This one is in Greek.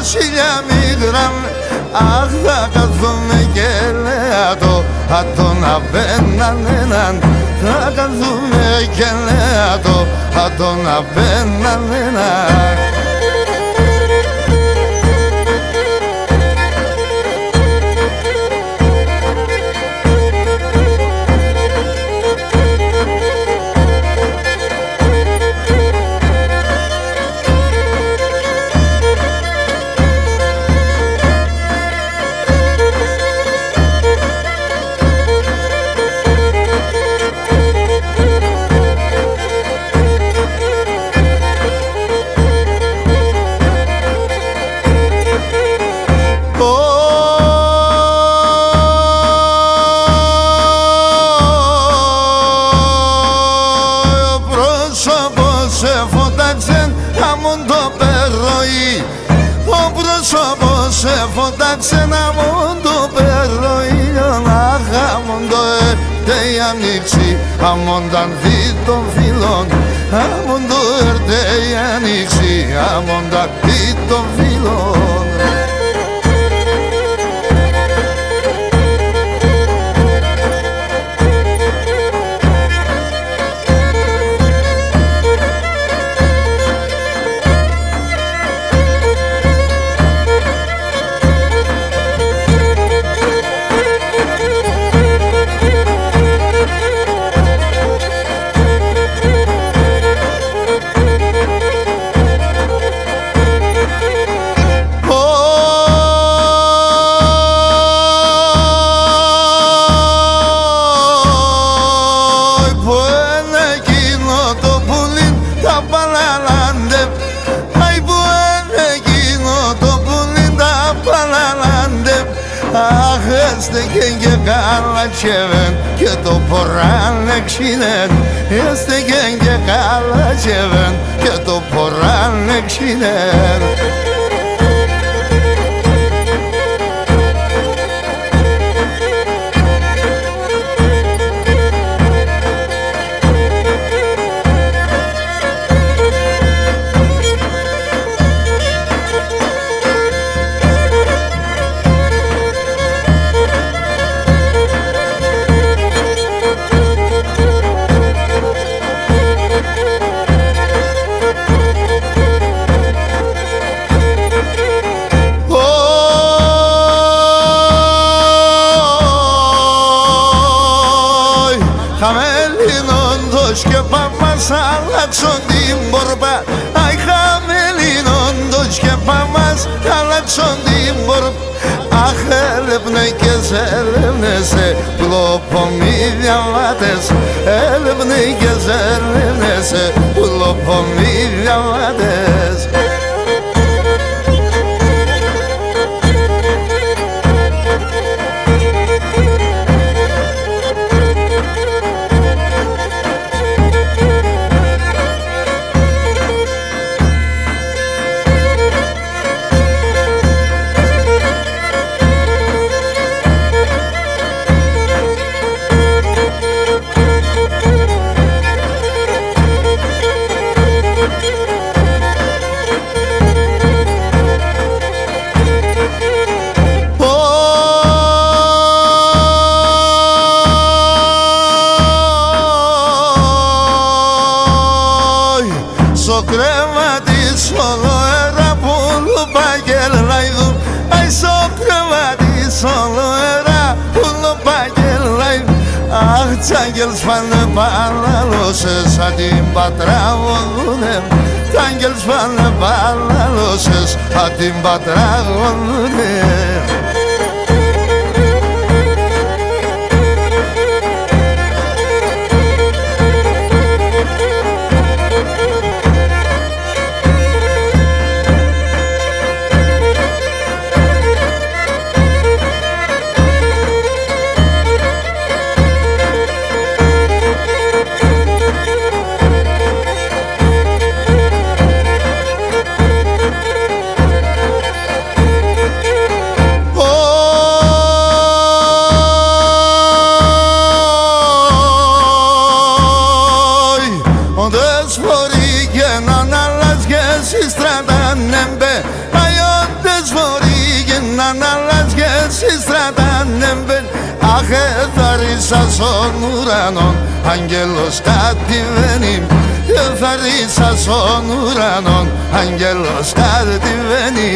χίλια μίγραμε. Αχ, θα καθούμε και λέατο, τον απέναν έναν. Θα καθούμε και λέατο, τον απέναν έναν. Φώταξε να μου το παίρνω ήλιον. Αχ, αμον το έρθε η ανοίξη, αμον τα δει των φίλων. Αμον το έρθε η ανοίξη, αμον τα δει των φίλων. Έστεκεν και καλατσεύεν και το ποράν εξήνεν. Έστεκεν και καλατσεύεν και το ποράν εξήνεν. Χαμελινόντος και πάμας αλλάξον την πορπά. Αϊ, χαμελινόντος και πάμας αλλάξον την πορπά. Αχ, έλεπνε και ζέλευνεσαι πουλοπομί διαβάτες. Έλεπνε και ζέλευνεσαι πουλοπομί διαβάτες. Στο κρεβάτι σολοέρα που λουπαγγελάιδουν. Αϊ, στο κρεβάτι σολοέρα που λουπαγγελάιδουν. Αχ, τσάγγελς πάνε παραλώσες σαν την πατράγωνουνε. Τσάγγελς πάνε παραλώσες σαν την πατράγωνουνε. να λάσχεσαι στρατάνεμπεν. Αχ, θα ρίσα στον ουρανό, άγγελος κατηβαίνει. Θα ρίσα στον ουρανό, άγγελος κατηβαίνει.